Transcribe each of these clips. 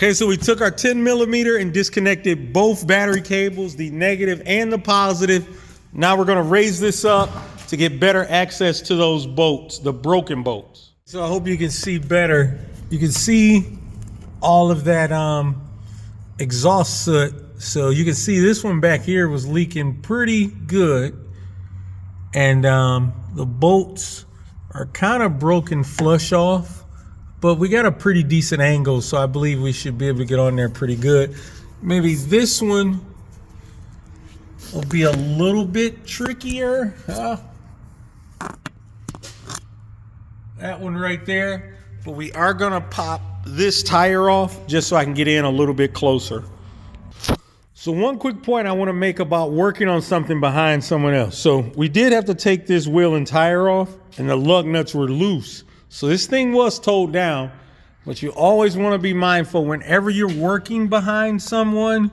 Okay, so we took our 10mm and disconnected both battery cables, the negative and the positive. Now we're gonna raise this up to get better access to those bolts, the broken bolts. So I hope you can see better. You can see all of that exhaust soot. So you can see this one back here was leaking pretty good. And the bolts are kind of broken flush off. But we got a pretty decent angle, so I believe we should be able to get on there pretty good. Maybe this one will be a little bit trickier. That one right there. But we are gonna pop this tire off just so I can get in a little bit closer. So one quick point I wanna make about working on something behind someone else. So we did have to take this wheel and tire off, and the lug nuts were loose. So this thing was towed down, but you always want to be mindful whenever you're working behind someone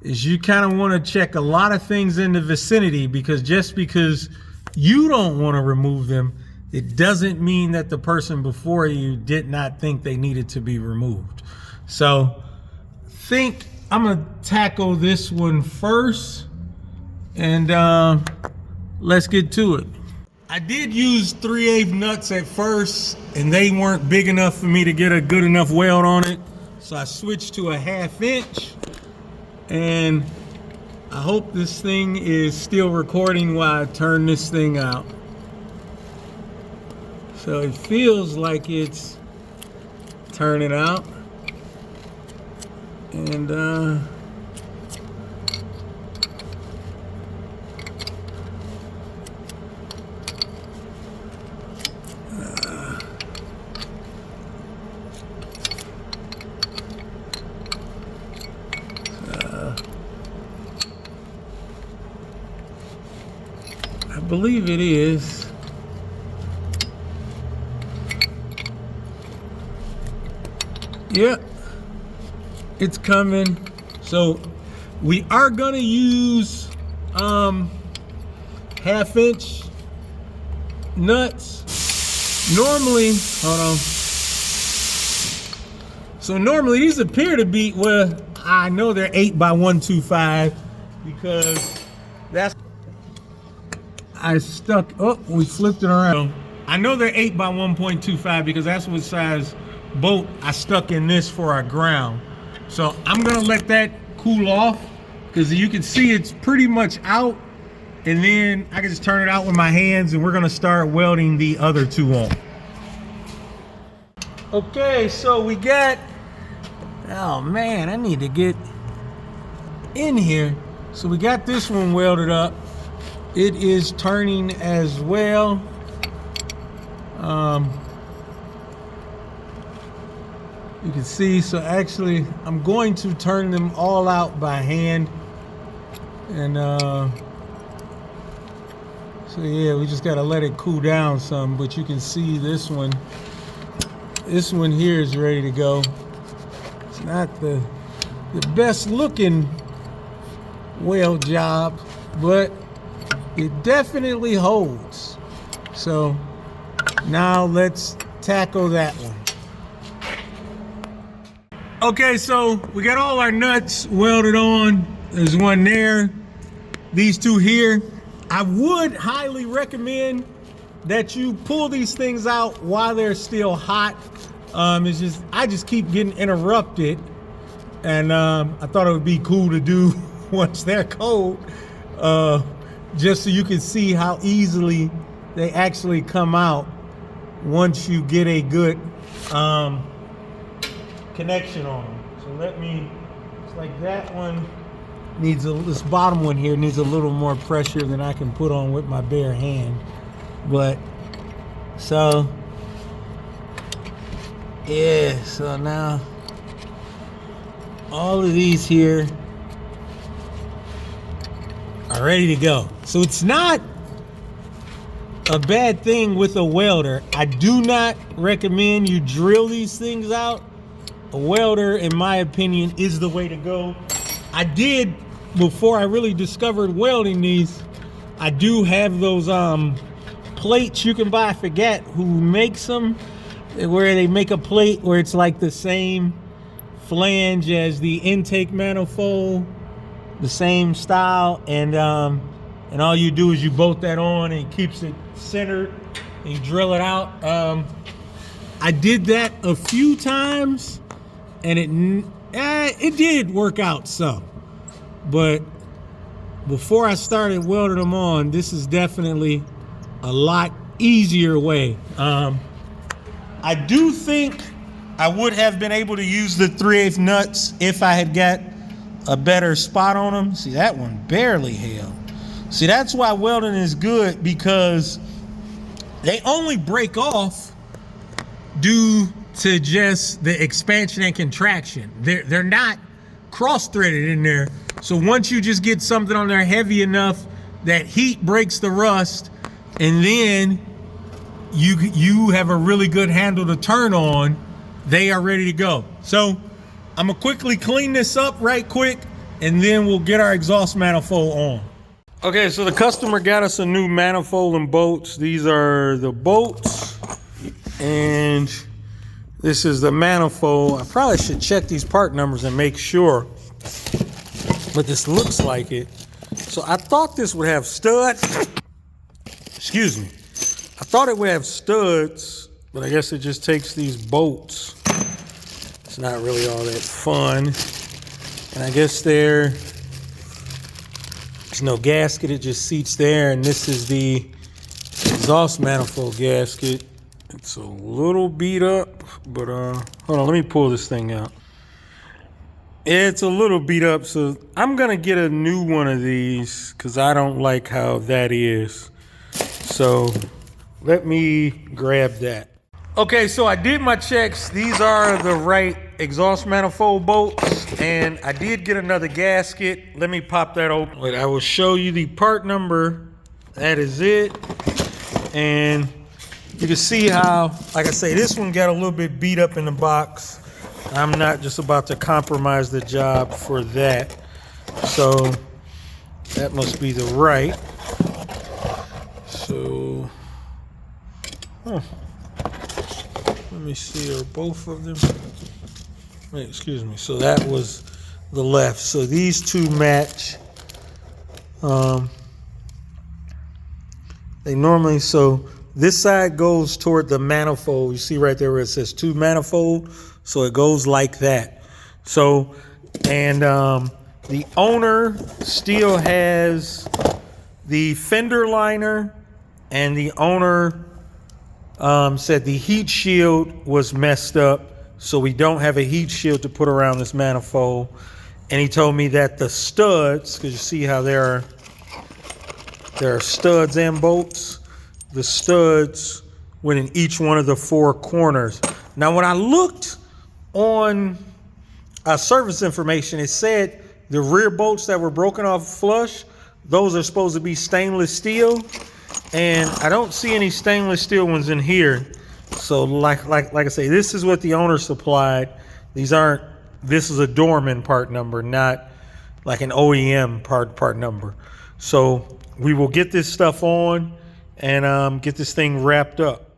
is you kind of want to check a lot of things in the vicinity, because just because you don't want to remove them, it doesn't mean that the person before you did not think they needed to be removed. So I think I'm going to tackle this one first, and let's get to it. I did use 3/8 nuts at first, and they weren't big enough for me to get a good enough weld on it. So I switched to a 1/2 inch, and I hope this thing is still recording while I turn this thing out. So it feels like it's turning out. And I believe it is. Yep, it's coming. So we are gonna use 1/2 inch nuts. Normally, hold on. So normally these appear to be, well, I know they're 8x125 because that's, I stuck, oh, we flipped it around. I know they're 8x1.25 because that's what size bolt I stuck in this for our ground. So I'm gonna let that cool off, because you can see it's pretty much out, and then I can just turn it out with my hands, and we're gonna start welding the other two on. Okay, so we got, oh man, I need to get in here. So we got this one welded up. It is turning as well. You can see, so actually I'm going to turn them all out by hand. And so yeah, we just gotta let it cool down some, but you can see this one here is ready to go. It's not the best looking weld job, but it definitely holds. So now let's tackle that one. Okay, so we got all our nuts welded on. There's one there, these two here. I would highly recommend that you pull these things out while they're still hot. It's just, I just keep getting interrupted, and I thought it would be cool to do once they're cold, just so you can see how easily they actually come out once you get a good connection on them. So let me, it's like that one needs this bottom one here needs a little more pressure than I can put on with my bare hand. But so yeah, so now all of these here are ready to go. So it's not a bad thing with a welder. I do not recommend you drill these things out. A welder, in my opinion, is the way to go. I did, before I really discovered welding these, I do have those plates you can buy. I forget who makes them, where they make a plate where it's like the same flange as the intake manifold, the same style, and all you do is you bolt that on and it keeps it centered and you drill it out. I did that a few times and it did work out some, but before I started welding them on, this is definitely a lot easier way. I do think I would have been able to use the 3/8 nuts if I had got a better spot on them. See, that one barely held. See, that's why welding is good, because they only break off due to just the expansion and contraction. They're not cross-threaded in there. So once you just get something on there heavy enough that heat breaks the rust, and then you have a really good handle to turn on, they are ready to go. So I'm gonna quickly clean this up right quick, and then we'll get our exhaust manifold on. Okay, so the customer got us a new manifold and bolts. These are the bolts, and this is the manifold. I probably should check these part numbers and make sure, but this looks like it. So I thought this would have studs. Excuse me. I thought it would have studs, but I guess it just takes these bolts. It's not really all that fun. And I guess there's no gasket, it just seats there, and this is the exhaust manifold gasket. It's a little beat up, but hold on, let me pull this thing out. It's a little beat up, so I'm gonna get a new one of these because I don't like how that is. So let me grab that. Okay, so I did my checks. These are the right exhaust manifold bolts, and I did get another gasket. Let me pop that open. Wait, I will show you the part number. That is it. And you can see how, like I say, this one got a little bit beat up in the box. I'm not just about to compromise the job for that. So that must be the right. So, let me see, are both of them? Wait, excuse me. So that was the left. So these two match. They normally, so this side goes toward the manifold. You see right there where it says two manifold. So it goes like that. So, and the owner still has the fender liner, and the owner said the heat shield was messed up, so we don't have a heat shield to put around this manifold. And he told me that the studs, because you see how there are studs and bolts, the studs went in each one of the four corners. Now, when I looked on service information, it said the rear bolts that were broken off flush, those are supposed to be stainless steel, and I don't see any stainless steel ones in here. So like I say, this is what the owner supplied. These aren't, this is a Dorman part number, not like an OEM part number. So we will get this stuff on and get this thing wrapped up.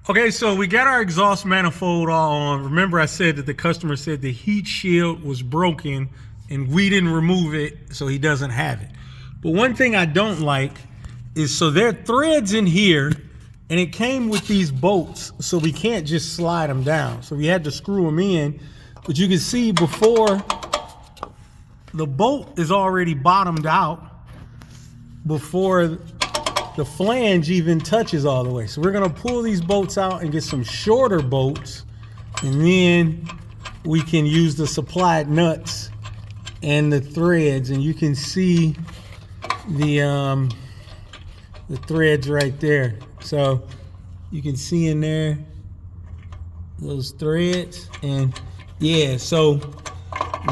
Okay, so we got our exhaust manifold all on. Remember, I said that the customer said the heat shield was broken and we didn't remove it, so he doesn't have it. But one thing I don't like is, so there are threads in here, and it came with these bolts, so we can't just slide them down. So we had to screw them in. But you can see before, the bolt is already bottomed out before the flange even touches all the way. So we're gonna pull these bolts out and get some shorter bolts, and then we can use the supplied nuts and the threads, and you can see the threads right there. So you can see in there those threads, and yeah, so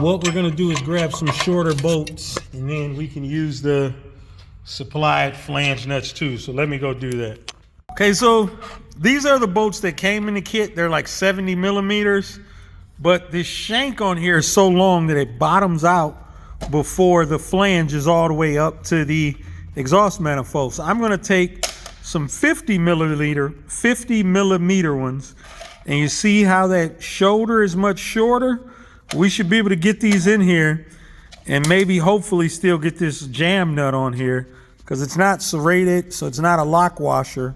what we're gonna do is grab some shorter bolts, and then we can use the supplied flange nuts too. So let me go do that. Okay, so these are the bolts that came in the kit. They're like 70 millimeters, but this shank on here is so long that it bottoms out before the flange is all the way up to the exhaust manifold. So I'm gonna take some 50 millimeter ones, and you see how that shoulder is much shorter? We should be able to get these in here and maybe hopefully still get this jam nut on here, because it's not serrated, so it's not a lock washer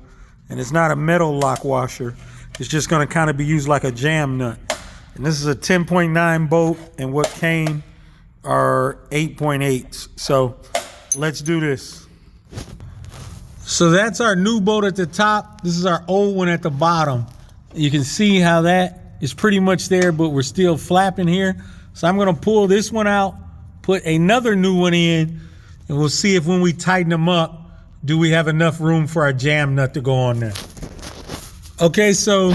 and it's not a metal lock washer. It's just gonna kind of be used like a jam nut. And this is a 10.9 bolt, and what came are 8.8s. So let's do this. So that's our new bolt at the top. This is our old one at the bottom. You can see how that is pretty much there, but we're still flapping here. So I'm gonna pull this one out, put another new one in, and we'll see if when we tighten them up, do we have enough room for our jam nut to go on there. Okay, so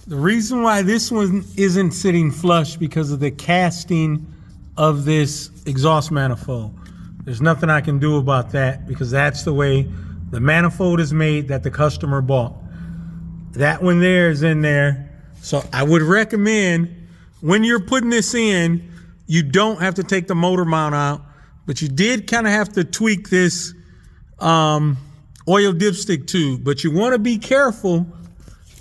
the reason why this one isn't sitting flush because of the casting of this exhaust manifold. There's nothing I can do about that because that's the way the manifold is made that the customer bought. That one there is in there. So I would recommend when you're putting this in, you don't have to take the motor mount out, but you did kind of have to tweak this oil dipstick tube. But you want to be careful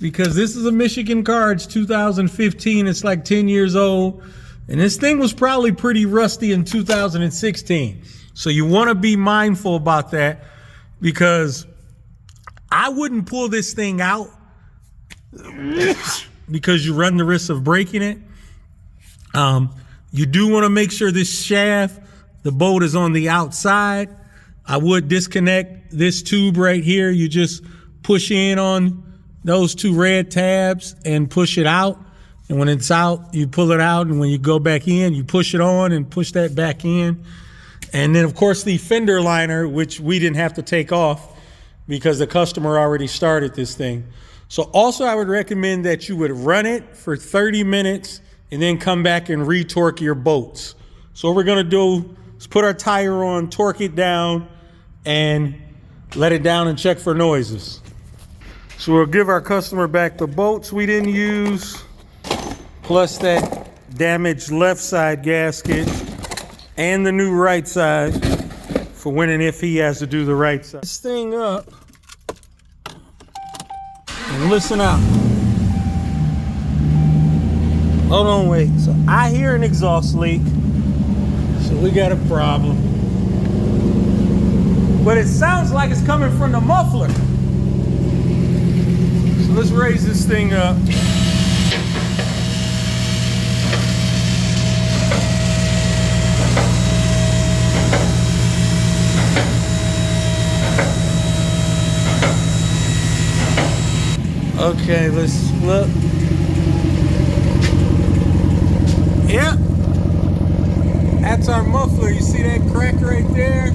because this is a Michigan car. It's 2015. It's like 10 years old. And this thing was probably pretty rusty in 2016. So you want to be mindful about that, because I wouldn't pull this thing out because you run the risk of breaking it. You do want to make sure this shaft, the bolt is on the outside. I would disconnect this tube right here. You just push in on those two red tabs and push it out. And when it's out, you pull it out. And when you go back in, you push it on and push that back in. And then of course the fender liner, which we didn't have to take off because the customer already started this thing. So also I would recommend that you would run it for 30 minutes and then come back and re-torque your bolts. So what we're gonna do is put our tire on, torque it down, and let it down and check for noises. So we'll give our customer back the bolts we didn't use, plus that damaged left side gasket and the new right side for when and if he has to do the right side. This thing up and listen out. Hold on, wait. So I hear an exhaust leak. So we got a problem. But it sounds like it's coming from the muffler. So let's raise this thing up. Okay, let's look. Yep. That's our muffler. You see that crack right there?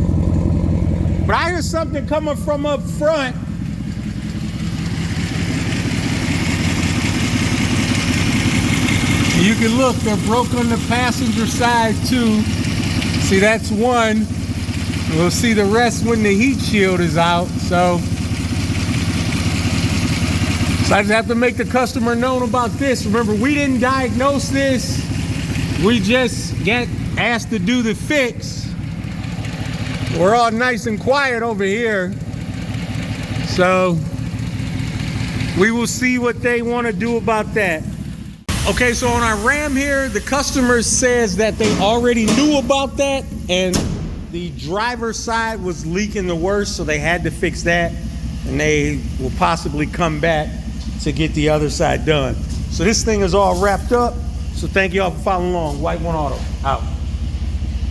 But I hear something coming from up front. You can look, they're broke on the passenger side too. See, that's one. We'll see the rest when the heat shield is out. So I just have to make the customer know about this. Remember, we didn't diagnose this. We just get asked to do the fix. We're all nice and quiet over here. So we will see what they want to do about that. Okay, so on our Ram here, the customer says that they already knew about that and the driver's side was leaking the worst, so they had to fix that, and they will possibly come back to get the other side done. So this thing is all wrapped up. So thank you all for following along. White One Auto, out.